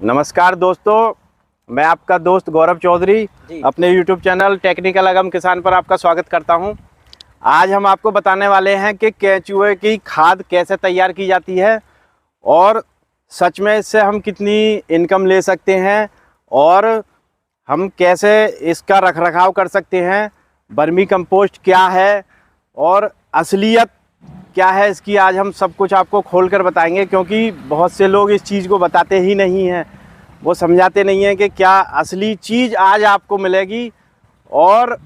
नमस्कार दोस्तों, मैं आपका दोस्त गौरव चौधरी अपने YouTube चैनल टेक्निकल अगम किसान पर आपका स्वागत करता हूं। आज हम आपको बताने वाले हैं कि केचुए की खाद कैसे तैयार की जाती है और सच में इससे हम कितनी इनकम ले सकते हैं और हम कैसे इसका रखरखाव कर सकते हैं। वर्मी कंपोस्ट क्या है और असलियत क्या है इसकी, आज हम सब कुछ आपको खोलकर बताएंगे, क्योंकि बहुत से लोग इस चीज़ को बताते ही नहीं हैं, वो समझाते नहीं हैं कि क्या असली चीज़ आज आपको मिलेगी और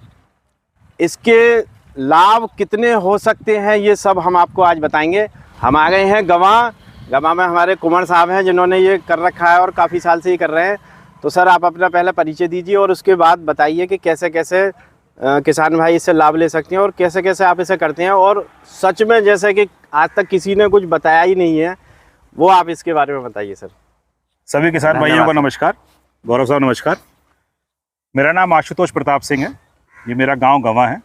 इसके लाभ कितने हो सकते हैं, ये सब हम आपको आज बताएंगे। हम आ गए हैं गवा में हमारे कुमार साहब हैं जिन्होंने ये कर रखा है और काफ़ी साल से ये कर रहे हैं। तो सर, आप अपना पहला परिचय दीजिए और उसके बाद बताइए कि कैसे कैसे किसान भाई इससे लाभ ले सकते हैं और कैसे कैसे आप इसे करते हैं, और सच में जैसे कि आज तक किसी ने कुछ बताया ही नहीं है, वो आप इसके बारे में बताइए सर। सभी किसान भाइयों को नमस्कार। गौरव साहब नमस्कार। मेरा नाम आशुतोष प्रताप सिंह है, ये मेरा गांव गवा है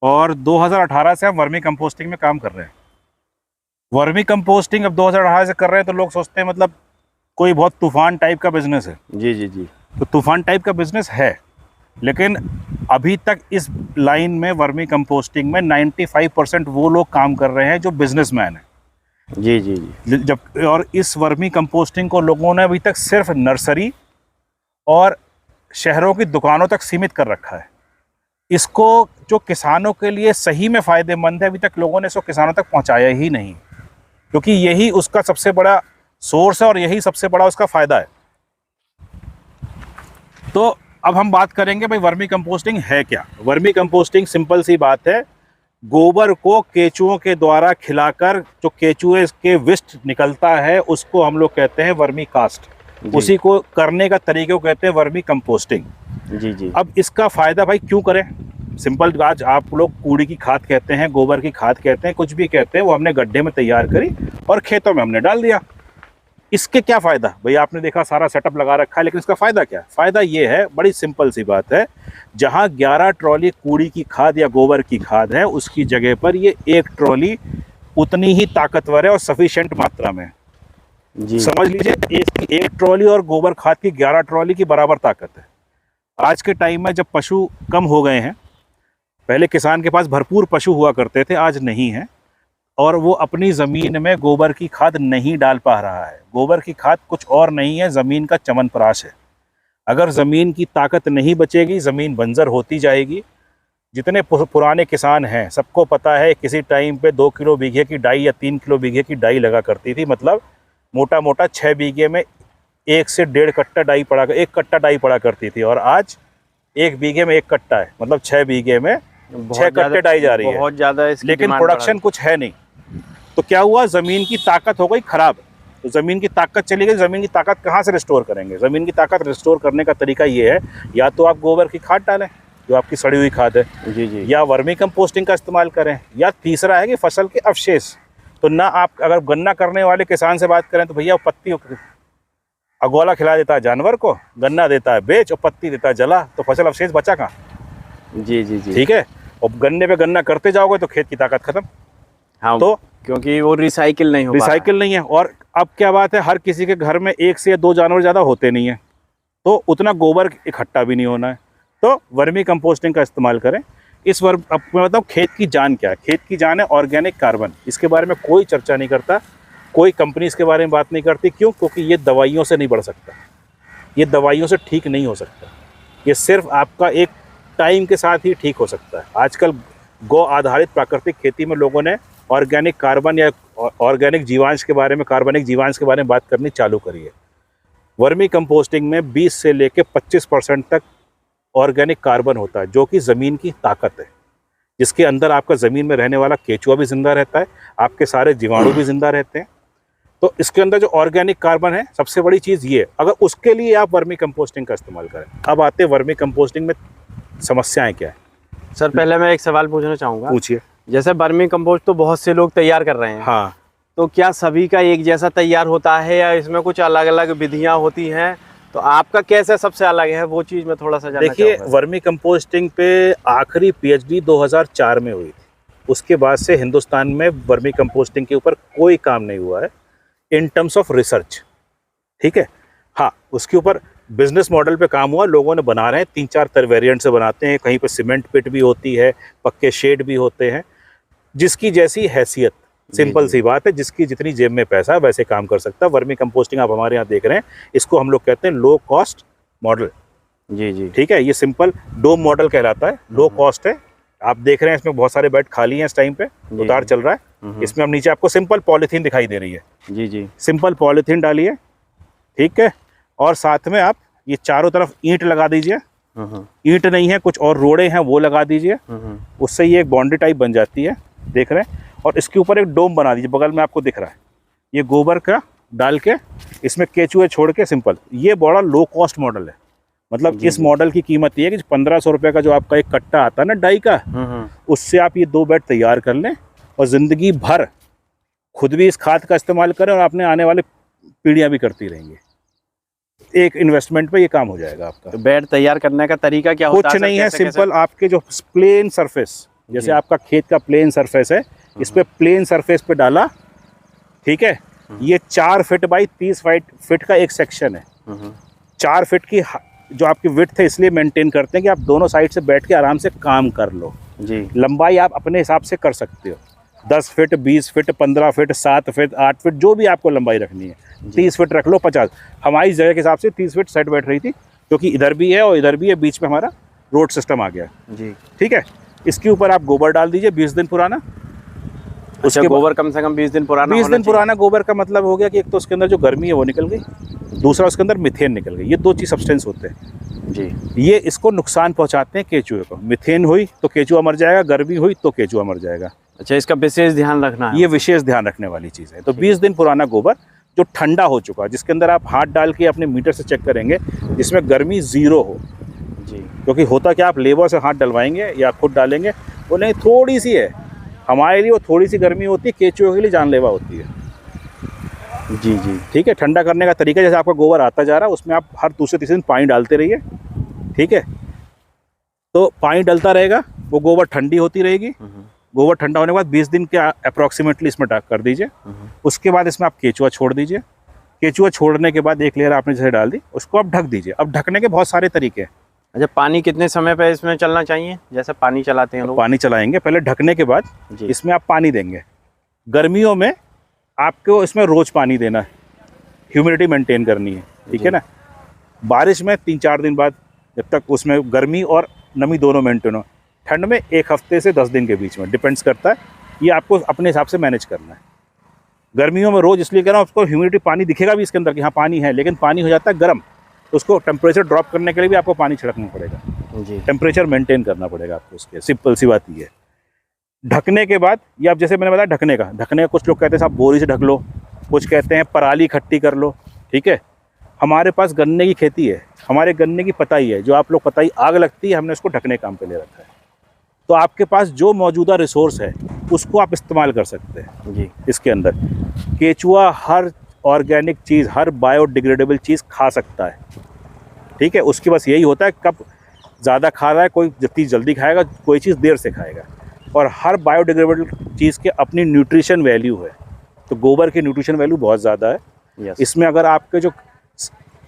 और 2018 से हम वर्मी कंपोस्टिंग में काम कर रहे हैं। वर्मी कंपोस्टिंग अब 2018 से कर रहे हैं तो लोग सोचते हैं मतलब कोई बहुत तूफान टाइप का बिजनेस है। जी, तो तूफान टाइप का बिजनेस है, लेकिन अभी तक इस लाइन में वर्मी कंपोस्टिंग में 95% वो लोग काम कर रहे हैं जो बिजनेसमैन हैं। जी। जब और इस वर्मी कंपोस्टिंग को लोगों ने अभी तक सिर्फ नर्सरी और शहरों की दुकानों तक सीमित कर रखा है। इसको जो किसानों के लिए सही में फ़ायदेमंद है, अभी तक लोगों ने इसको किसानों तक पहुंचाया ही नहीं, क्योंकि यही उसका सबसे बड़ा सोर्स है और यही सबसे बड़ा उसका फ़ायदा है। तो अब हम बात करेंगे भाई वर्मी कंपोस्टिंग है क्या। वर्मी कंपोस्टिंग सिंपल सी बात है, गोबर को केचुओं के द्वारा खिलाकर जो केचुए के वेस्ट निकलता है उसको हम लोग कहते हैं वर्मी कास्ट। उसी को करने का तरीके को कहते हैं वर्मी कंपोस्टिंग। जी। अब इसका फ़ायदा भाई क्यों करें, सिंपल, आज आप लोग कूड़ी की खाद कहते हैं, गोबर की खाद कहते हैं, कुछ भी कहते हैं, वो हमने गड्ढे में तैयार करी और खेतों में हमने डाल दिया। इसके क्या फ़ायदा भाई, आपने देखा सारा सेटअप लगा रखा है, लेकिन इसका फ़ायदा क्या है? फ़ायदा ये है, बड़ी सिंपल सी बात है, जहाँ 11 ट्रॉली कूड़ी की खाद या गोबर की खाद है उसकी जगह पर ये 1 ट्रॉली उतनी ही ताकतवर है और सफिशिएंट मात्रा में। जी समझ लीजिए, एक ट्रॉली और गोबर खाद की 11 ट्रॉली की बराबर ताकत है। आज के टाइम में जब पशु कम हो गए हैं, पहले किसान के पास भरपूर पशु हुआ करते थे, आज नहीं है, और वो अपनी ज़मीन में गोबर की खाद नहीं डाल पा रहा है। गोबर की खाद कुछ और नहीं है, ज़मीन का च्यवनप्राश है। अगर ज़मीन की ताकत नहीं बचेगी, ज़मीन बंजर होती जाएगी। जितने पुराने किसान हैं सबको पता है किसी टाइम पे 2 किलो बीघे की डाई या 3 किलो बीघे की डाई लगा करती थी, मतलब मोटा मोटा 6 बीघे में 1 से 1.5 कट्टा डाई पड़ा, 1 कट्टा डाई पड़ा करती थी, और आज 1 बीघे में 1 कट्टा है, मतलब 6 बीघे में 6 कट्टे डाई जा रही है। बहुत ज़्यादा, लेकिन प्रोडक्शन कुछ है नहीं। तो क्या हुआ, ज़मीन की ताकत हो गई खराब। तो ज़मीन की ताकत चली गई। ज़मीन की ताकत कहाँ से रिस्टोर करेंगे? ज़मीन की ताकत रिस्टोर करने का तरीका ये है, या तो आप गोबर की खाद डालें जो आपकी सड़ी हुई खाद है, जी, या वर्मी कंपोस्टिंग का इस्तेमाल करें, या तीसरा है कि फसल के अवशेष। तो ना आप अगर गन्ना करने वाले किसान से बात करें तो भैया पत्ती अगोला खिला देता है जानवर को, गन्ना देता है बेच और पत्ती देता है जला, तो फसल अवशेष बचा कहाँ? जी। ठीक है, और गन्ने पे गन्ना करते जाओगे तो खेत की ताकत खत्म। हाँ, तो क्योंकि वो रिसाइकिल नहीं है। और अब क्या बात है, हर किसी के घर में 1 से 2 जानवर ज़्यादा होते नहीं है, तो उतना गोबर इकट्ठा भी नहीं होना है। तो वर्मी कंपोस्टिंग का इस्तेमाल करें। अब मैं बताऊँ खेत की जान क्या है। खेत की जान है ऑर्गेनिक कार्बन। इसके बारे में कोई चर्चा नहीं करता, कोई कंपनी इसके बारे में बात नहीं करती। क्यों? क्योंकि ये दवाइयों से नहीं बढ़ सकता, ये दवाइयों से ठीक नहीं हो सकता। ये सिर्फ आपका एक टाइम के साथ ही ठीक हो सकता है। आजकल गौ आधारित प्राकृतिक खेती में लोगों ने ऑर्गेनिक कार्बन या ऑर्गेनिक जीवांश के बारे में, कार्बनिक जीवांश के बारे में बात करनी चालू करी है। वर्मी कंपोस्टिंग में 20 से लेकर 25% तक ऑर्गेनिक कार्बन होता है, जो कि ज़मीन की ताकत है, जिसके अंदर आपका ज़मीन में रहने वाला केचुआ भी जिंदा रहता है, आपके सारे जीवाणु भी जिंदा रहते हैं। तो इसके अंदर जो ऑर्गेनिक कार्बन है, सबसे बड़ी चीज़ ये, अगर उसके लिए आप वर्मी कंपोस्टिंग का इस्तेमाल करें। अब आते हैं वर्मी कंपोस्टिंग में समस्याएं क्या है। सर, पहले मैं एक सवाल पूछना चाहूँगा। पूछिए। जैसे वर्मी कंपोस्ट तो बहुत से लोग तैयार कर रहे हैं, हाँ, तो क्या सभी का एक जैसा तैयार होता है या इसमें कुछ अलग अलग विधियां होती हैं? तो आपका कैसे सबसे अलग है, वो चीज़ मैं थोड़ा सा जानना चाहूँगा। देखिए, वर्मी कंपोस्टिंग पे आखिरी PhD 2004 में हुई थी। उसके बाद से हिंदुस्तान में वर्मी कंपोस्टिंग के ऊपर कोई काम नहीं हुआ है इन टर्म्स ऑफ रिसर्च। ठीक है, हाँ, उसके ऊपर बिजनेस मॉडल पे काम हुआ, लोगों ने बना रहे हैं, 3-4 वेरिएंट से बनाते हैं। कहीं पे सीमेंट पिट भी होती है, पक्के शेड भी होते हैं, जिसकी जैसी हैसियत। सिंपल सी बात है, जिसकी जितनी जेब में पैसा वैसे काम कर सकता है। वर्मी कंपोस्टिंग आप हमारे यहाँ देख रहे हैं, इसको हम लोग कहते हैं लो कॉस्ट मॉडल। जी जी। ठीक है, ये सिंपल डोम मॉडल कहलाता है, लो कॉस्ट है। आप देख रहे हैं इसमें बहुत सारे बेड खाली हैं इस टाइम पे, उतार चल रहा है। इसमें अब नीचे आपको सिंपल पॉलीथीन दिखाई दे रही है। जी जी। सिंपल पॉलीथीन डालिए, ठीक है, और साथ में आप ये चारों तरफ ईंट लगा दीजिए। ईंट नहीं है, कुछ और रोड़े हैं वो लगा दीजिए, उससे ये एक बाउंड्री टाइप बन जाती है, देख रहे हैं। और इसके ऊपर एक डोम बना दीजिए, बगल में आपको दिख रहा है, ये गोबर का डाल के इसमें केचुए छोड़ के सिंपल। ये बड़ा लो कॉस्ट मॉडल है। मतलब इस मॉडल की कीमत ये है कि 1500 रुपये का जो आपका एक कट्टा आता है ना डाई का, उससे आप ये 2 बेड तैयार कर लें और ज़िंदगी भर खुद भी इस खाद का इस्तेमाल करें और अपने आने वाले पीढ़ियाँ भी करती रहेंगी। एक इन्वेस्टमेंट पे ये काम हो जाएगा आपका। तो बेड तैयार करने का तरीका क्या होता है? कुछ नहीं है, सिंपल आपके जो प्लेन सरफेस, जैसे आपका खेत का प्लेन सरफेस है, इस पे प्लेन सरफेस पे डाला, ठीक है। ये 4 फीट बाई 30 फीट का एक सेक्शन है। 4 फीट की जो आपकी विड्थ है इसलिए मेंटेन करते हैं कि आप दोनों साइड से बैठ के आराम से काम कर लो जी। लंबाई आप अपने हिसाब से कर सकते हो, 10 feet, 20 feet, 15 feet, 7 feet, 8 feet, जो भी आपको लंबाई रखनी है। 30 फीट रख लो, 50। हमारी जगह के हिसाब से 30 फीट सेट बैठ रही थी, क्योंकि इधर भी है और इधर भी है, बीच में हमारा रोड सिस्टम आ गया जी। ठीक है। इसके ऊपर आप गोबर डाल दीजिए 20 दिन पुराना। उसके गोबर कम से कम 20 दिन पुराना 20 दिन पुराना गोबर का मतलब हो गया कि एक तो उसके अंदर जो गर्मी है वो निकल गई, दूसरा उसके अंदर मिथेन निकल गई। ये 2 चीज सब्सटेंस होते हैं जी। ये इसको नुकसान पहुंचाते हैं केचुए को। मिथेन हुई तो केचुआ मर जाएगा, गर्मी हुई तो केचुआ मर जाएगा। अच्छा, इसका विशेष ध्यान रखना है। ये विशेष ध्यान रखने वाली चीज़ है। तो 20 दिन पुराना गोबर जो ठंडा हो चुका है, जिसके अंदर आप हाथ डाल के अपने मीटर से चेक करेंगे, जिसमें गर्मी 0 हो जी। क्योंकि होता क्या, आप लेबर से हाथ डलवाएंगे या खुद डालेंगे, वो नहीं थोड़ी सी है, हमारे लिए वो थोड़ी सी गर्मी होती है, केचुए के लिए जानलेवा होती है। जी जी। ठीक है। ठंडा करने का तरीका, जैसे आपका गोबर आता जा रहा है उसमें आप हर दूसरे तीसरे दिन पानी डालते रहिए, ठीक है। तो पानी डलता रहेगा, वो गोबर ठंडी होती रहेगी। गोबर ठंडा होने के बाद 20 दिन के अप्रॉक्सीमेटली इसमें कर दीजिए। उसके बाद इसमें आप केचुआ छोड़ दीजिए। केचुआ छोड़ने के बाद एक लेयर आपने जैसे डाल दी, उसको आप ढक दीजिए। अब ढकने के बहुत सारे तरीके हैं। अच्छा, पानी कितने समय पे इसमें चलना चाहिए? जैसे पानी चलाते हैं लोग। पानी चलाएंगे, पहले ढकने के बाद इसमें आप पानी देंगे। गर्मियों में आपको इसमें रोज पानी देना है, ह्यूमिडिटी मेंटेन करनी है, ठीक है ना। बारिश में 3-4 दिन बाद, जब तक उसमें गर्मी और नमी दोनों मेंटेन हो। ठंड में 1 हफ्ते से 10 दिन के बीच में, डिपेंड्स करता है। ये आपको अपने हिसाब से मैनेज करना है। गर्मियों में रोज इसलिए कह रहा हूँ, उसको ह्यूमिडिटी पानी दिखेगा भी इसके अंदर कि हाँ पानी है, लेकिन पानी हो जाता है गर्म, तो उसको टेम्परेचर ड्रॉप करने के लिए भी आपको पानी छिड़कना पड़ेगा जी। टेम्परेचर मेंटेन करना पड़ेगा आपको उसके। सिंपल सी बात ये है। ढकने के बाद ये आप जैसे मैंने बताया ढकने का कुछ लोग कहते हैं साहब बोरी से ढक लो, कुछ कहते हैं पराली इकट्ठी कर लो, ठीक है। हमारे पास गन्ने की खेती है, हमारे गन्ने की पताई है, जो आप लोग पताई आग लगती है, हमने उसको ढकने काम पे ले रखा है। तो आपके पास जो मौजूदा रिसोर्स है उसको आप इस्तेमाल कर सकते हैं जी। इसके अंदर। केचुआ हर ऑर्गेनिक चीज़, हर बायोडिग्रेडेबल चीज़ खा सकता है, ठीक है। उसकी बस यही होता है कब ज़्यादा खा रहा है, कोई जितनी जल्दी खाएगा, कोई चीज़ देर से खाएगा। और हर बायोडिग्रेडेबल चीज़ के अपनी न्यूट्रिशन वैल्यू है। तो गोबर की न्यूट्रिशन वैल्यू बहुत ज़्यादा है। इसमें अगर आपके जो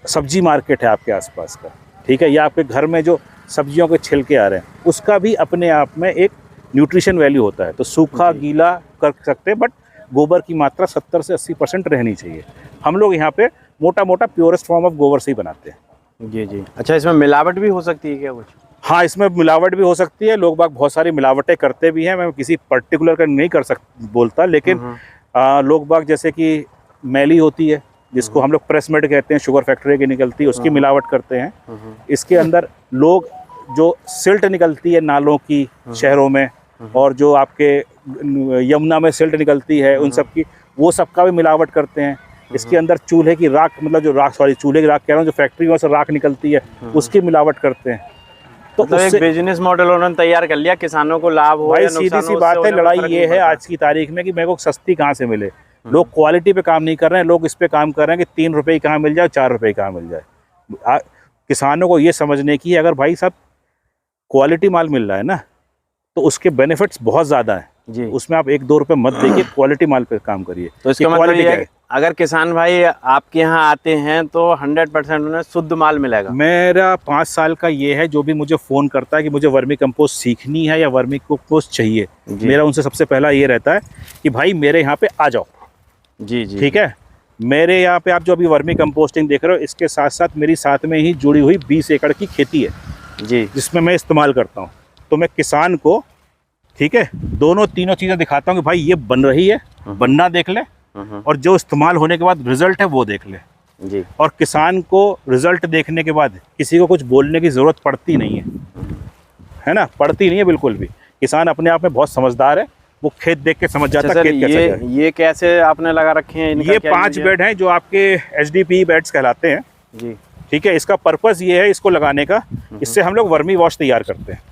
सब्जी मार्केट है आपके आसपास का, ठीक है, या आपके घर में जो सब्जियों के छिलके आ रहे हैं, उसका भी अपने आप में एक न्यूट्रिशन वैल्यू होता है। तो सूखा गीला कर सकते हैं, बट गोबर की मात्रा 70 से 80% रहनी चाहिए। हम लोग यहाँ पे मोटा मोटा प्योरेस्ट फॉर्म ऑफ गोबर से ही बनाते हैं। जी जी। अच्छा, इसमें मिलावट भी हो सकती है क्या कुछ? हाँ, इसमें मिलावट भी हो सकती है। लोग बाग बहुत सारी मिलावटें करते भी हैं। मैं किसी पर्टिकुलर का नहीं बोलता, लेकिन लोग बाग जैसे कि मैली होती है, जिसको हम लोग प्रेस मेड कहते हैं, शुगर फैक्ट्री की निकलती है, उसकी मिलावट करते हैं। इसके अंदर लोग जो सिल्ट निकलती है नालों की शहरों में, और जो आपके यमुना में सिल्ट निकलती है, उन सब की, वो सबका भी मिलावट करते हैं। इसके अंदर चूल्हे की राख, मतलब जो राख, सॉरी चूल्हे की राख कह रहा हूँ, जो फैक्ट्रियों से राख निकलती है, उसकी मिलावट करते हैं। तो एक बिजनेस मॉडल उन्होंने तैयार कर लिया, किसानों को लाभ हो। भाई सीधी सी बात है, लड़ाई ये है आज की तारीख में कि मेरे को सस्ती कहाँ से मिले। लोग क्वालिटी पे काम नहीं कर रहे हैं, लोग इस पे काम कर रहे हैं कि 3 रुपए कहाँ मिल जाए, 4 रुपए कहाँ मिल जाए। किसानों को ये समझने की, अगर भाई साहब क्वालिटी माल मिल रहा है ना, तो उसके बेनिफिट्स बहुत ज़्यादा हैं जी। उसमें आप 1-2 रुपए मत देखिए, क्वालिटी माल पे काम करिए। तो इसका मतलब ये है अगर किसान भाई आपके यहाँ आते हैं तो 100% उन्हें शुद्ध माल मिलेगा? मेरा 5 साल का ये है, जो भी मुझे फ़ोन करता है कि मुझे वर्मी कंपोस्ट सीखनी है या वर्मी कंपोस्ट चाहिए, मेरा उनसे सबसे पहला ये रहता है कि भाई मेरे यहाँ पे आ जाओ। जी जी। ठीक है, मेरे यहाँ पे आप जो अभी वर्मी कंपोस्टिंग देख रहे हो, इसके साथ साथ मेरी साथ में ही जुड़ी हुई 20 एकड़ की खेती है जी, जिसमें मैं इस्तेमाल करता हूँ। तो मैं किसान को, ठीक है, दोनों तीनों चीज़ें दिखाता हूँ कि भाई ये बन रही है, बनना देख ले, और जो इस्तेमाल होने के बाद रिजल्ट है वो देख ले जी। और किसान को रिजल्ट देखने के बाद किसी को कुछ बोलने की ज़रूरत पड़ती नहीं है ना, पड़ती नहीं है बिल्कुल भी। किसान अपने आप में बहुत समझदार है, वो खेत देख के समझ जाता है खेत कैसे है। ये कैसे आपने लगा रखे हैं? ये 5 बेड हैं जो आपके HDPE बेड्स कहलाते हैं जी। ठीक है, इसका पर्पस ये है इसको लगाने का, इससे हम लोग वर्मी वॉश तैयार करते हैं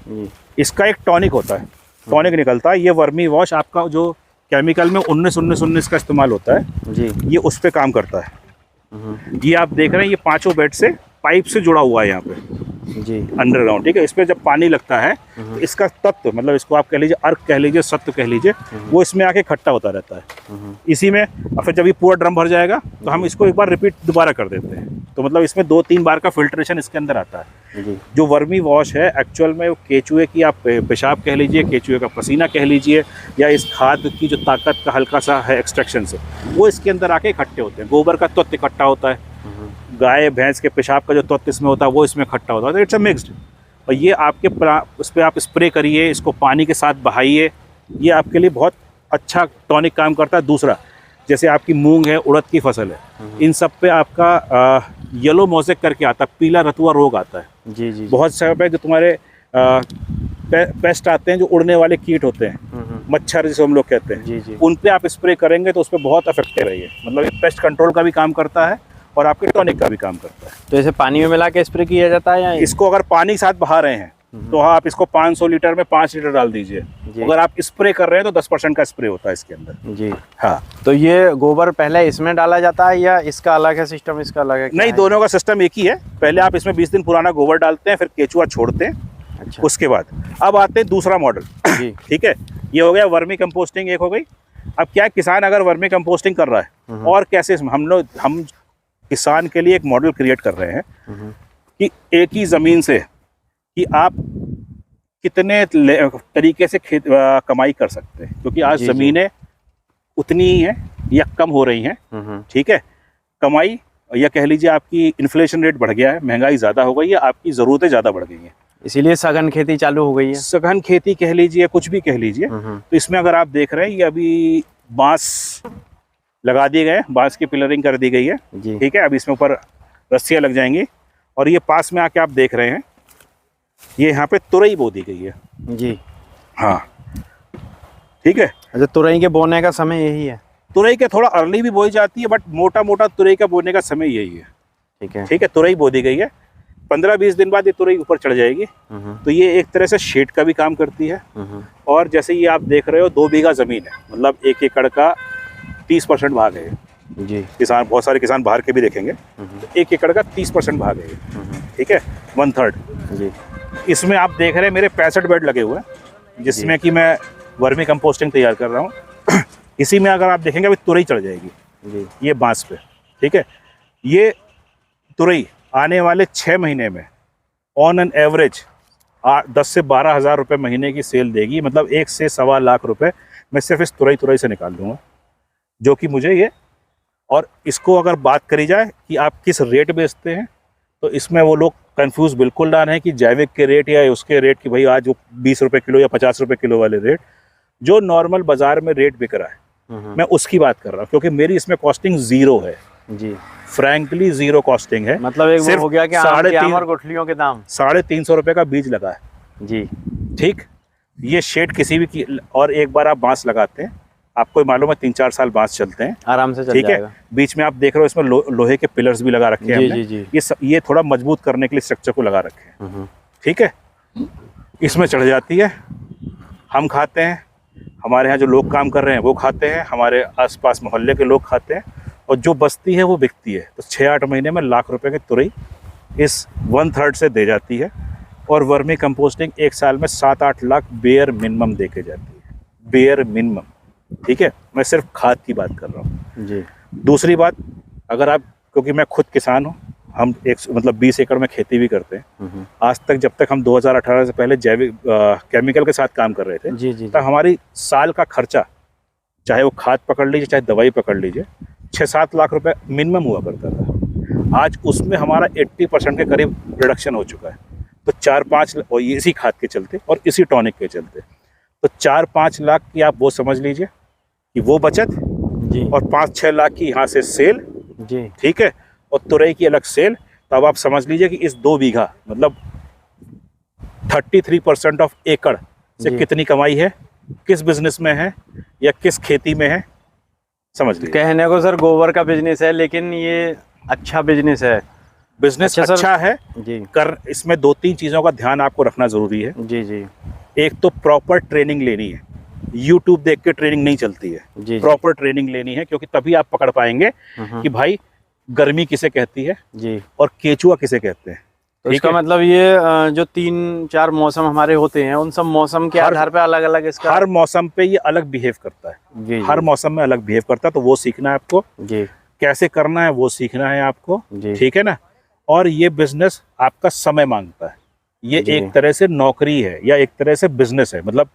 जी। इसका एक टॉनिक होता है, टॉनिक निकलता है। ये वर्मी वॉश आपका जो केमिकल में 19-19-19 का इस्तेमाल होता है जी, ये उस पे काम करता है। ये आप देख रहे हैं, ये 5 बेड से पाइप से जुड़ा हुआ है यहाँ पे जी, अंडरग्राउंड। ठीक है, इस पे जब पानी लगता है तो इसका तत्व, मतलब इसको आप कह लीजिए अर्क कह लीजिए, सत्व कह लीजिए, वो इसमें आके इकट्ठा होता रहता है इसी में। और फिर जब ये पूरा ड्रम भर जाएगा तो हम इसको एक बार रिपीट दोबारा कर देते हैं, तो मतलब इसमें 2-3 बार का फिल्ट्रेशन इसके अंदर आता है। जी। जो वर्मी वॉश है एक्चुअल में वो केचुए की आप पेशाब कह लीजिए, केचुए का पसीना कह लीजिए, या इस खाद की जो ताकत का हल्का सा है एक्सट्रैक्शन से, वो इसके अंदर आके इकट्ठे होते हैं। गोबर का तत्व इकट्ठा होता है, गाय भैंस के पेशाब का जो तत्व इसमें होता है वो इसमें इकट्ठा होता है, तो इट्स अ मिक्स्ड। और ये आपके उस पर आप स्प्रे करिए, इसको पानी के साथ बहाइए, ये आपके लिए बहुत अच्छा टॉनिक काम करता है। दूसरा, जैसे आपकी मूंग है, उड़द की फसल है, इन सब पे आपका येलो मोज़ेक करके आता है, पीला रतुआ रोग आता है जी जी। बहुत सारे पे जो तुम्हारे पेस्ट आते हैं, जो उड़ने वाले कीट होते हैं, मच्छर जिसे हम लोग कहते हैं जी जी। उन पे आप स्प्रे करेंगे तो उस पर बहुत इफेक्टिव है ये। मतलब ये पेस्ट कंट्रोल का भी काम करता है और आपके टॉनिक का भी काम करता है। तो इसे पानी में मिला के स्प्रे किया जाता है या इसको अगर पानी के साथ बहा रहे हैं तो हाँ, आप इसको 500 लीटर में 5 लीटर डाल दीजिए। अगर आप स्प्रे कर रहे हैं तो 10% का स्प्रे होता है इसके अंदर जी। हाँ, तो ये गोबर पहले इसमें डाला जाता है या इसका अलग है सिस्टम, इसका अलग है? नहीं, दोनों का सिस्टम एक ही है। पहले आप इसमें 20 दिन पुराना गोबर डालते हैं, फिर केचुआ छोड़ते हैं। अच्छा। उसके बाद अब आते हैं दूसरा मॉडल जी। ठीक है, ये हो गया वर्मी कंपोस्टिंग, एक हो गई। अब क्या, किसान अगर वर्मी कंपोस्टिंग कर रहा है और कैसे, हम किसान के लिए एक मॉडल क्रिएट कर रहे हैं कि एक ही ज़मीन से कि आप कितने तरीके से कमाई कर सकते हैं, क्योंकि आज ज़मीनें उतनी ही हैं या कम हो रही हैं। ठीक है, कमाई या कह लीजिए आपकी इन्फ्लेशन रेट बढ़ गया है, महंगाई ज़्यादा हो गई है, आपकी ज़रूरतें ज़्यादा बढ़ गई हैं, इसीलिए सघन खेती चालू हो गई है। सघन खेती कह लीजिए, कुछ भी कह लीजिए। तो इसमें अगर आप देख रहे हैं, ये अभी बांस लगा दिए गए, बांस की पिलरिंग कर दी गई है। ठीक है, अब इसमें ऊपर रस्सियाँ लग जाएंगी। और ये पास में आके आप देख रहे हैं, ये यहाँ पे तुरई बो दी गई है जी। हाँ, ठीक है। अच्छा, तुरई के बोने का समय यही है? तुरई के थोड़ा अर्ली भी बोई जाती है, बट मोटा मोटा तुरई का बोने का समय यही है। ठीक है, ठीक है, तुरई बो दी गई है। 15-20 दिन बाद ये तुरई ऊपर चढ़ जाएगी। तो ये एक तरह से शेड का भी काम करती है। और जैसे ये आप देख रहे हो, 2 बीघा ज़मीन है, मतलब 1 एकड़ का 30% भाग है जी। किसान, बहुत सारे किसान बाहर के भी देखेंगे, तो 1 एकड़ का 30% भाग है। ठीक है, 1/3 जी। इसमें आप देख रहे हैं मेरे 65 बेड लगे हुए हैं, जिसमें कि मैं वर्मी कंपोस्टिंग तैयार कर रहा हूँ। इसी में अगर आप देखेंगे अभी तुरई चढ़ जाएगी जी, ये बांस पे। ठीक है, ये तुरई आने वाले 6 महीने में ऑन एन एवरेज 10 से 12 हज़ार रुपये महीने की सेल देगी। मतलब 1 से सवा लाख रुपए मैं सिर्फ इस तुरई से निकाल लूँगा, जो कि मुझे ये। और इसको अगर बात करी जाए कि आप किस रेट बेचते हैं, तो इसमें वो लोग कंफ्यूज बिल्कुल ना रहें कि जैविक के रेट या उसके रेट की भाई आज वो 20 रुपये किलो या 50 रुपये किलो वाले रेट, जो नॉर्मल बाजार में रेट बिक रहा है मैं उसकी बात कर रहा हूँ, क्योंकि मेरी इसमें कॉस्टिंग ज़ीरो है जी। फ्रैंकली ज़ीरो कॉस्टिंग है। मतलब एक वो हो गया कि आम और गुठलियों के दाम 350 रुपये का बीज लगा है जी। ठीक, ये शेड किसी भी और एक बार आप बांस लगाते हैं, आपको मालूम है 3-4 साल बांस चलते हैं आराम से, ठीक है। बीच में आप देख रहे हो इसमें लोहे के पिलर्स भी लगा रखे हैं हमने। जी। ये थोड़ा मजबूत करने के लिए स्ट्रक्चर को लगा रखे हैं। ठीक है, इसमें चढ़ जाती है, हम खाते हैं, हमारे यहाँ जो लोग काम कर रहे हैं वो खाते हैं, हमारे आसपास मोहल्ले के लोग खाते हैं, और जो बचती है वो बिकती है। तो 6-8 महीने में लाख रुपए की तुरई इस 1/3 से दे जाती है। और वर्मी कंपोस्टिंग 1 साल में 7-8 लाख बेयर मिनिमम दे के जाती है, बेयर मिनिमम। ठीक है, मैं सिर्फ खाद की बात कर रहा हूँ जी। दूसरी बात, अगर आप, क्योंकि मैं खुद किसान हूँ, हम एक मतलब 20 एकड़ में खेती भी करते हैं। आज तक, जब तक हम 2018 से पहले जैविक केमिकल के साथ काम कर रहे थे, जी जी तब हमारी साल का खर्चा, चाहे वो खाद पकड़ लीजिए चाहे दवाई पकड़ लीजिए, 6-7 लाख रुपए मिनिमम हुआ करता था। आज उसमें हमारा 80% के करीब रिडक्शन हो चुका है। तो 4-5, और इसी खाद के चलते और इसी टॉनिक के चलते, तो 4-5 लाख की आप वो समझ लीजिए कि वो बचत, जी और 5-6 लाख की यहाँ से सेल, जी ठीक है, और तुरई की अलग सेल। तो अब आप समझ लीजिए कि इस 2 बीघा मतलब 33% ऑफ एकड़ से जी। कितनी कमाई है, किस बिजनेस में है या किस खेती में है, समझ लीजिए। कहने को सर गोबर का बिजनेस है, लेकिन ये अच्छा बिजनेस है। बिजनेस अच्छा अच्छा है जी कर, इसमें 2-3 चीज़ों का ध्यान आपको रखना ज़रूरी है। जी जी एक तो प्रॉपर ट्रेनिंग लेनी है, यूट्यूब देख के ट्रेनिंग नहीं चलती है, जी प्रॉपर ट्रेनिंग लेनी है, क्योंकि तभी आप पकड़ पाएंगे कि भाई गर्मी किसे कहती है जी। और केचुआ किसे कहते हैं। तो ठीक इसका है? मतलब ये जो 3-4 मौसम हमारे होते हैं, उन सब मौसम के आधार पे अलग अलग इसका हर मौसम पे ये अलग बिहेव करता है, जी हर मौसम में अलग बिहेव करता है। तो वो सीखना है आपको, जी कैसे करना है वो सीखना है आपको, जी ठीक है ना। और ये बिजनेस आपका समय मांगता है, ये जी। एक तरह से नौकरी है या एक तरह से बिजनेस है। मतलब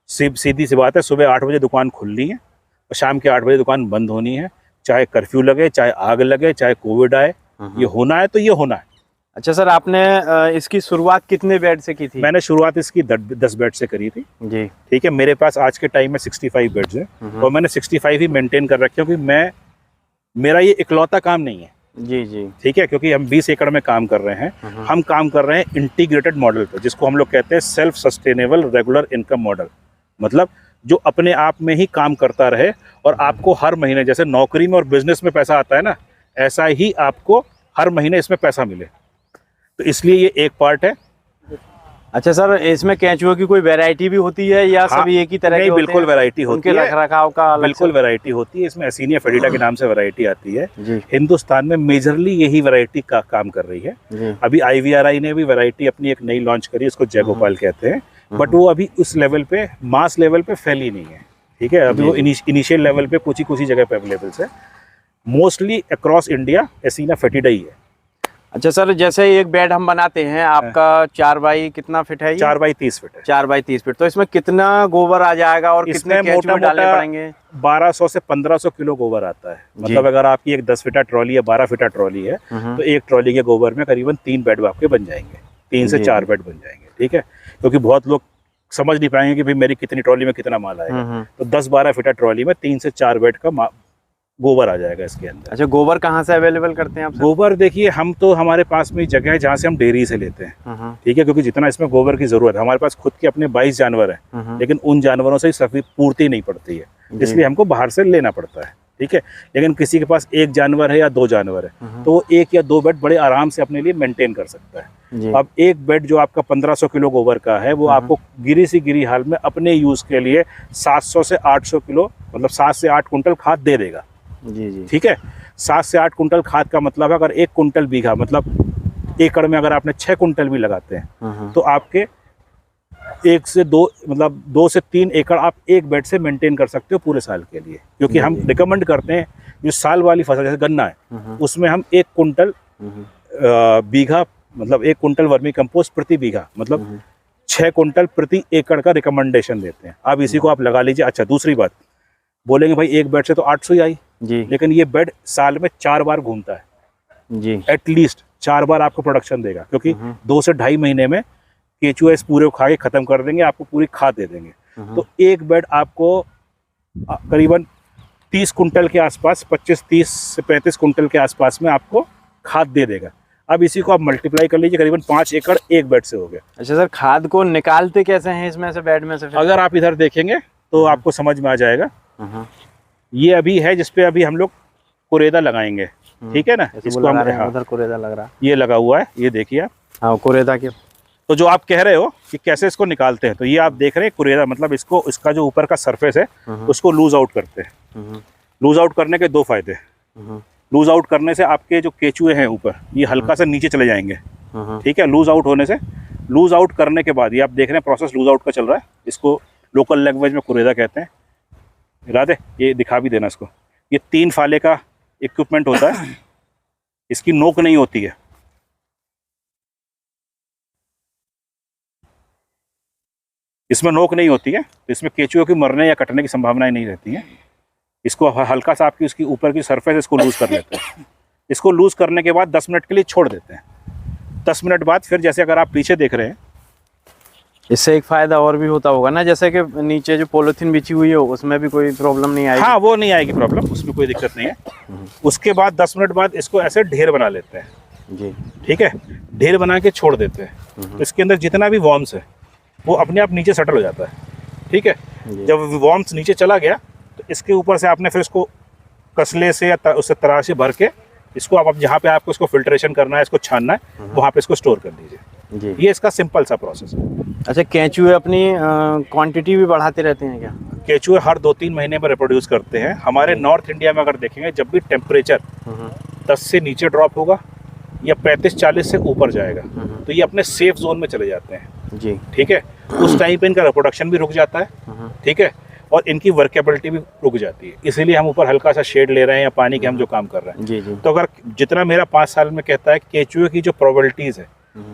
सीधी सी बात है, सुबह 8 बजे दुकान खुलनी है और शाम के 8 बजे दुकान बंद होनी है, चाहे कर्फ्यू लगे, चाहे आग लगे, चाहे कोविड आए, ये होना है तो ये होना है। अच्छा सर, आपने इसकी शुरुआत कितने बेड से की थी? मैंने शुरुआत इसकी 10 बेड से करी थी, जी ठीक है। मेरे पास आज के टाइम में 65 बेड्स हैं और मैंने 65 ही मेंटेन कर रखे हैं, क्योंकि मेरा ये इकलौता काम नहीं है, जी जी ठीक है। क्योंकि हम 20 एकड़ में काम कर रहे हैं, हम काम कर रहे हैं इंटीग्रेटेड मॉडल पे, जिसको हम लोग कहते हैं self sustainable regular income model. मतलब जो अपने आप में ही काम करता रहे और आपको हर महीने, जैसे नौकरी में और बिजनेस में पैसा आता है ना, ऐसा ही आपको हर महीने इसमें पैसा मिले। तो इसलिए ये एक पार्ट है। अच्छा सर, इसमें केंचुए की कोई वैरायटी भी होती है या हाँ, सभी एक ही तरह नहीं, के होते बिल्कुल हैं? वैरायटी होती उनके है, रख रखाव का अलग बिल्कुल से? वैरायटी होती है। इसमें एसीनिया फेडिटा के नाम से वैरायटी आती है। जी हिंदुस्तान में मेजरली यही वैरायटी का काम कर रही है। जी अभी IVRI ने भी वैरायटी अपनी एक नई लॉन्च करी, उसको जयगोपाल कहते हैं, बट वो अभी उस लेवल पे, मास लेवल पे फैली नहीं है, ठीक है। अभी वो इनिशियल लेवल पे कुछ ही जगह पे अवेलेबल है। मोस्टली अक्रॉस इंडिया एसीना फेटिडा ही है। अच्छा सर, जैसे एक बेड हम बनाते हैं, आपका 4 बाई कितना फीट है ये? 4 बाई 30 फीट है। 4 बाई 30 फीट। तो इसमें कितना गोबर आ जाएगा और कितने केंचुए डालने पड़ेंगे? 1200 से 1500 किलो गोबर आता है। मतलब अगर आपकी एक 10 फीटा ट्रॉली है, 12 फीटा ट्रॉली है, तो एक ट्रॉली के गोबर में करीबन 3 बेड आपके बन जाएंगे, 3 से 4 बेड बन जाएंगे, ठीक है। क्योंकि बहुत लोग समझ नहीं पाएंगे कि भाई मेरी कितनी ट्रॉली में कितना माल आएगा। तो 10-12 फीटा ट्रॉली में 3 से 4 बेड का गोबर आ जाएगा इसके अंदर। अच्छा, गोबर कहाँ से अवेलेबल करते हैं आप सर? गोबर देखिए, हम तो, हमारे पास में जगह है जहाँ से हम डेयरी से लेते हैं, ठीक है। क्योंकि जितना इसमें गोबर की जरूरत है, हमारे पास खुद के अपने 22 जानवर हैं, लेकिन उन जानवरों से ही सफी पूर्ति नहीं पड़ती है, इसलिए हमको बाहर से लेना पड़ता है, ठीक है। लेकिन किसी के पास 1 जानवर है या 2 जानवर है, तो वो 1 या 2 बेड बड़े आराम से अपने लिए मेंटेन कर सकता है। अब एक बेड जो आपका 1500 किलो गोबर का है, वो आपको गिरी सी गिरी हाल में अपने यूज के लिए 700 से 800 किलो, मतलब 7 से 8 कुंटल खाद दे देगा। जी जी ठीक है। 7 से 8 कुंटल खाद का मतलब है, अगर 1 कुंटल बीघा, मतलब एकड़ में अगर आपने 6 कुंटल भी लगाते हैं, तो आपके 1 से 2, मतलब 2 से 3 एकड़ आप एक बेड से मेंटेन कर सकते हो पूरे साल के लिए। क्योंकि हम रिकमेंड करते हैं, जो साल वाली फसल जैसे गन्ना है, उसमें हम 1 कुंटल बीघा, मतलब 1 कुंटल वर्मी कंपोस्ट प्रति बीघा, मतलब 6 कुंटल प्रति एकड़ का रिकमेंडेशन देते हैं। अब इसी को आप लगा लीजिए। अच्छा, दूसरी बात, बोलेंगे भाई एक बेड से तो 800 ही आई जी, लेकिन ये बेड साल में 4 बार घूमता है जी, एटलीस्ट 4 बार आपको प्रोडक्शन देगा, क्योंकि 2 से 2.5 महीने में केचुआ इस पूरे खा के खत्म कर देंगे, आपको पूरी खाद दे देंगे। तो एक बेड आपको करीबन 30 कुंटल के आसपास, 25-30 से 35 कुंटल के आसपास में आपको खाद दे देगा। अब इसी को आप मल्टीप्लाई कर लीजिए, करीबन 5 एकड़ एक बेड से हो गया। अच्छा सर, खाद को निकालते कैसे हैं इसमें से, बेड में से फिर? अगर आप इधर देखेंगे तो आपको समझ में आ जाएगा। ये अभी है जिसपे अभी हम लोग कुरेदा लगाएंगे, ठीक है ना। इसको हम उधर कुरेदा लग रहा है, ये लगा हुआ है, ये देखिए आप। हाँ, कुरेदा के। तो जो आप कह रहे हो कि कैसे इसको निकालते हैं, तो ये आप देख रहे हैं कुरेदा, मतलब इसको, इसका जो ऊपर का सरफेस है उसको लूज आउट करते हैं। लूज आउट करने के 2 फायदे। लूज आउट करने से आपके जो केचुए हैं ऊपर, ये हल्का सा नीचे चले जाएंगे, ठीक है। लूज आउट होने से, लूज आउट करने के बाद, ये आप देख रहे हैं प्रोसेस लूज आउट का चल रहा है, इसको लोकल लैंग्वेज में कुरेदा कहते हैं। हिला दे, ये दिखा भी देना इसको। ये 3 फाले का इक्विपमेंट होता है, इसकी नोक नहीं होती है। इसमें नोक नहीं होती है, तो इसमें केंचुए की मरने या कटने की संभावनाएं नहीं रहती हैं। इसको हल्का सा आपकी उसकी ऊपर की सरफेस इसको लूज कर लेते हैं। इसको लूज करने के बाद 10 मिनट के लिए छोड़ देते हैं। 10 मिनट बाद फिर जैसे अगर आप पीछे देख रहे हैं, इससे एक फायदा और भी होता होगा ना, जैसे कि नीचे जो पॉलिथीन बिछी हुई है उसमें भी कोई प्रॉब्लम नहीं आएगी। हाँ, वो नहीं आएगी प्रॉब्लम, उसमें कोई दिक्कत नहीं है। उसके बाद 10 मिनट बाद इसको ऐसे ढेर बना लेते हैं जी। ठीक है, ढेर बना के छोड़ देते हैं। तो इसके अंदर जितना भी वॉर्म्स है वो अपने आप नीचे सेटल हो जाता है। ठीक है, जब वॉर्म्स नीचे चला गया तो इसके ऊपर से आपने फिर इसको कसले से या उससे तराश से भर के इसको आप जहाँ पे आपको इसको फिल्ट्रेशन करना है, इसको छानना है, वहाँ पे इसको स्टोर कर दीजिए जी। ये इसका सिंपल सा प्रोसेस है। अच्छा, केंचुए अपनी क्वांटिटी भी बढ़ाते रहते हैं क्या? केंचुए हर 2-3 महीने में रिप्रोड्यूस करते हैं। हमारे नॉर्थ इंडिया में अगर देखेंगे, जब भी टेम्परेचर 10 से नीचे ड्रॉप होगा या 35-40 से ऊपर जाएगा तो ये अपने सेफ जोन में चले जाते हैं जी। ठीक है, उस टाइम पे इनका रिप्रोडक्शन भी रुक जाता है ठीक है, और इनकी वर्केबिलिटी भी रुक जाती है। इसीलिए हम ऊपर हल्का सा शेड ले रहे हैं या पानी के हम जो काम कर रहे हैं जी जी। तो अगर जितना मेरा 5 साल में कहता है, केंचुए की जो प्रोबेबिलिटीज़ है,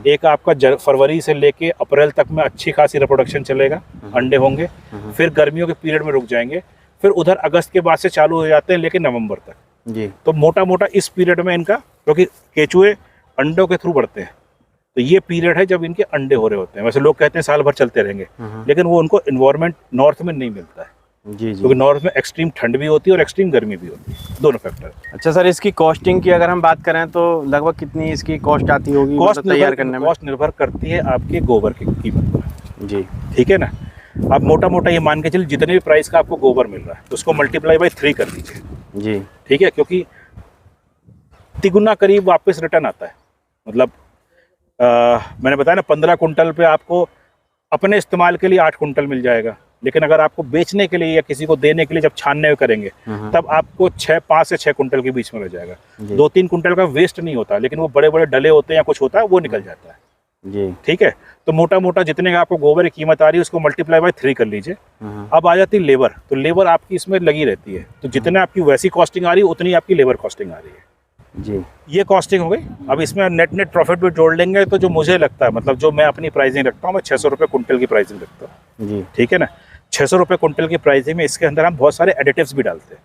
एक आपका फरवरी से लेके अप्रैल तक में अच्छी खासी रिप्रोडक्शन चलेगा, अंडे होंगे, फिर गर्मियों के पीरियड में रुक जाएंगे, फिर उधर अगस्त के बाद से चालू हो जाते हैं लेकिन नवंबर तक जी। तो मोटा मोटा इस पीरियड में इनका, क्योंकि केंचुए अंडों के थ्रू बढ़ते हैं, तो ये पीरियड है जब इनके अंडे हो रहे होते हैं। वैसे लोग कहते हैं साल भर चलते रहेंगे, लेकिन वो उनको इन्वायरमेंट नॉर्थ में नहीं मिलता है जी जी। क्योंकि नॉर्थ में एक्सट्रीम ठंड भी होती है और एक्सट्रीम गर्मी भी होती है, दोनों फैक्टर। अच्छा सर, इसकी कॉस्टिंग की अगर हम बात करें तो लगभग कितनी इसकी कॉस्ट आती होगी कॉस्ट तैयार करने में? कॉस्ट निर्भर करती है आपके गोबर की कीमत पर जी। ठीक है ना। आप मोटा मोटा ये मान के चलिए जितने भी प्राइस का आपको गोबर मिल रहा है तो उसको मल्टीप्लाई बाई 3 कर दीजिए जी। ठीक है, क्योंकि तिगुना करीब वापस रिटर्न आता है। मतलब मैंने बताया ना, 15 कुंटल पे आपको अपने इस्तेमाल के लिए 8 कुंटल मिल जाएगा, लेकिन अगर आपको बेचने के लिए या किसी को देने के लिए जब छानने करेंगे तब आपको 5 से 6 कुंटल के बीच में रह जाएगा। 2-3 कुंटल का वेस्ट नहीं होता, लेकिन वो बड़े बड़े डले होते हैं या कुछ होता है वो निकल जाता है जी। ठीक है, तो मोटा मोटा जितने का आपको गोबर की कीमत आ रही है उसको मल्टीप्लाई बाय 3 कर लीजिए। अब आ जाती लेबर, तो लेबर आपकी इसमें लगी रहती है, तो जितने आपकी वैसी कॉस्टिंग आ रही है उतनी आपकी लेबर कॉस्टिंग आ रही है जी। ये कॉस्टिंग हो गई। अब इसमें नेट प्रॉफिट भी जोड़ लेंगे तो जो मुझे लगता है, मतलब जो मैं अपनी प्राइसिंग रखता हूँ, मैं 600 रुपये कुंटल की प्राइसिंग रखता हूँ जी। ठीक है ना। 600 रुपये कुंटल की प्राइसिंग में इसके अंदर हम बहुत सारे एडिटिव्स भी डालते हैं,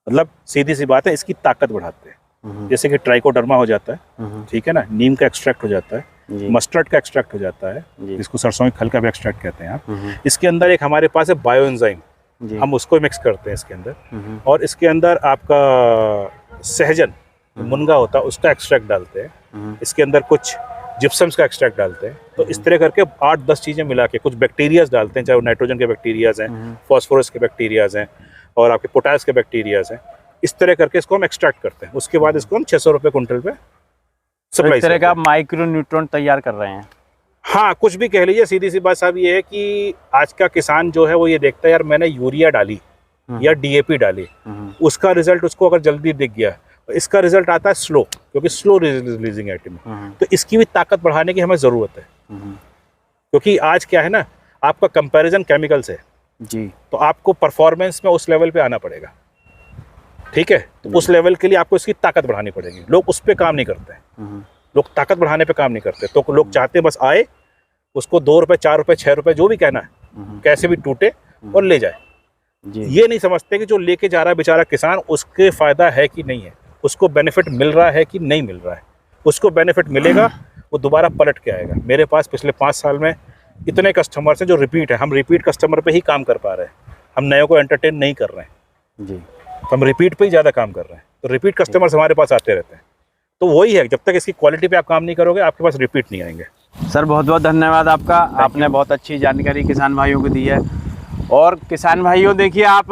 मतलब सीधी सी बात है, इसकी ताकत बढ़ाते हैं। जैसे कि ट्राइकोडर्मा हो जाता है ठीक है ना, नीम का एक्सट्रैक्ट हो जाता है, मस्टर्ड का एक्सट्रैक्ट हो जाता है, जिसको सरसों की खल का भी एक्सट्रैक्ट कहते हैं आप। इसके अंदर एक हमारे पास है बायो एंजाइम, हम उसको मिक्स करते हैं इसके अंदर, और इसके अंदर आपका सहजन मुनगा होता है उसका एक्सट्रैक्ट डालते हैं, इसके अंदर कुछ जिप्सम्स का एक्सट्रैक्ट डालते हैं। तो इस तरह करके 8-10 चीज़ें मिला के कुछ बैक्टीरियाज डालते हैं, चाहे वो नाइट्रोजन के बैक्टीरियाज हैं, फॉस्फोरस के बैक्टीरियाज हैं और आपके पोटास के बैक्टीरियाज हैं। इस तरह करके इसको हम एक्सट्रैक्ट करते हैं, उसके बाद इसको हम 600 रुपये कुंटल पे सप्लाई। इस तरह का माइक्रो न्यूट्रॉन तैयार कर रहे हैं। हाँ, कुछ भी कह लीजिए। सीधी सी बात साहब ये है कि आज का किसान जो है वो ये देखता है, यार मैंने यूरिया डाली या DAP डाली, उसका रिजल्ट उसको अगर जल्दी दिख गया, इसका रिजल्ट आता है स्लो, क्योंकि स्लो रिलीजिंग आइटम है। तो इसकी भी ताकत बढ़ाने की हमें ज़रूरत है, क्योंकि आज क्या है ना, आपका कंपैरिजन केमिकल से जी, तो आपको परफॉर्मेंस में उस लेवल पे आना पड़ेगा ठीक है। तो उस लेवल के लिए आपको इसकी ताकत बढ़ानी पड़ेगी। लोग उस पर काम नहीं करते हैं, लोग ताकत बढ़ाने पे काम नहीं करते। तो लोग चाहते हैं बस आए, उसको 2 रुपये 4 रुपये 6 रुपये जो भी कहना है कैसे भी टूटे और ले जाए। ये नहीं समझते कि जो लेके जा रहा है बेचारा किसान, उसके फ़ायदा है कि नहीं है, उसको बेनिफिट मिल रहा है कि नहीं मिल रहा है। उसको बेनिफिट मिलेगा, वो दोबारा पलट के आएगा। मेरे पास पिछले 5 साल में इतने कस्टमर्स हैं जो रिपीट है। हम रिपीट कस्टमर पे ही काम कर पा रहे हैं, हम नए को एंटरटेन नहीं कर रहे हैं जी, तो हम रिपीट पे ही ज़्यादा काम कर रहे हैं। तो रिपीट कस्टमर्स हमारे पास आते रहते हैं। तो वही है, जब तक इसकी क्वालिटी पे आप काम नहीं करोगे आपके पास रिपीट नहीं आएंगे। सर बहुत बहुत धन्यवाद आपका, आपने बहुत अच्छी जानकारी किसान भाइयों को दी है। और किसान भाइयों देखिए, आप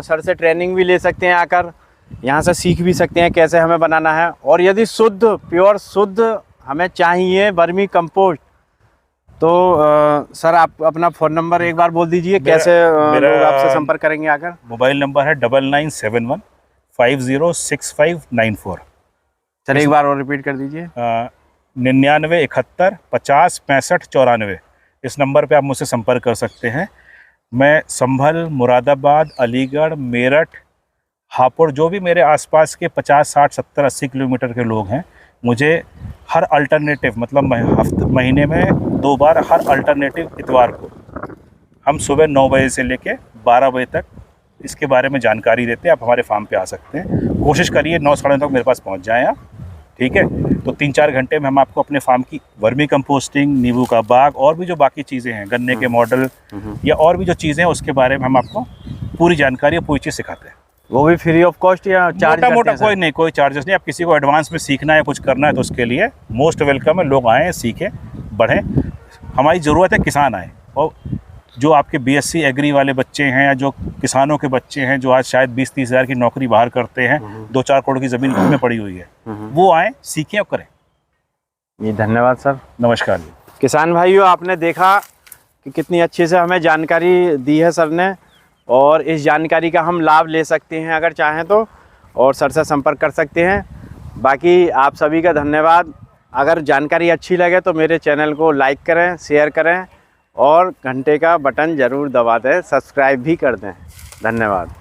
सर से ट्रेनिंग भी ले सकते हैं, आकर यहाँ से सीख भी सकते हैं कैसे हमें बनाना है। और यदि शुद्ध प्योर शुद्ध हमें चाहिए वर्मी कंपोस्ट, तो सर आप अपना फ़ोन नंबर एक बार बोल दीजिए, कैसे लोग आपसे संपर्क करेंगे आकर? मोबाइल नंबर है 9971 506594। सर एक बार और रिपीट कर दीजिए। 99 71 50 65 94। इस नंबर पे आप मुझसे संपर्क कर सकते हैं। मैं संभल, मुरादाबाद, अलीगढ़, मेरठ, हापुड़, जो भी मेरे आसपास के 50, 60, 70, 80 किलोमीटर के लोग हैं, मुझे हर अल्टरनेटिव, मतलब महीने में 2 बार, हर अल्टरनेटिव इतवार को हम सुबह 9 बजे से लेके 12 बजे तक इसके बारे में जानकारी देते हैं। आप हमारे फार्म पे आ सकते हैं, कोशिश करिए 9 साढ़े 9 तक मेरे पास पहुंच जाएं आप, ठीक है। तो 3-4 घंटे में हम आपको अपने फार्म की वर्मी कंपोस्टिंग, नींबू का बाग और भी जो बाकी चीज़ें हैं, गन्ने के मॉडल या और भी जो चीज़ें हैं, उसके बारे में हम आपको पूरी जानकारी और पूरी चीज़ सिखाते हैं। वो भी फ्री ऑफ कॉस्ट या चार्ज? मोटा कोई नहीं, कोई चार्जेस नहीं। आप किसी को एडवांस में सीखना है, कुछ करना है, तो उसके लिए मोस्ट वेलकम है। लोग आएँ, सीखें, बढ़ें। हमारी ज़रूरत है किसान आए, और जो आपके बीएससी एग्री वाले बच्चे हैं या जो किसानों के बच्चे हैं जो आज शायद 20-30 हज़ार की नौकरी बाहर करते हैं, 2-4 करोड़ की ज़मीन घर में पड़ी हुई है, वो आएँ, सीखें और करें। जी धन्यवाद सर। नमस्कार जी। किसान भाइयों, आपने देखा कि कितनी अच्छे से हमें जानकारी दी है सर ने, और इस जानकारी का हम लाभ ले सकते हैं अगर चाहें तो, और सर से संपर्क कर सकते हैं। बाकी आप सभी का धन्यवाद। अगर जानकारी अच्छी लगे तो मेरे चैनल को लाइक करें, शेयर करें और घंटे का बटन ज़रूर दबा दें, सब्सक्राइब भी कर दें। धन्यवाद।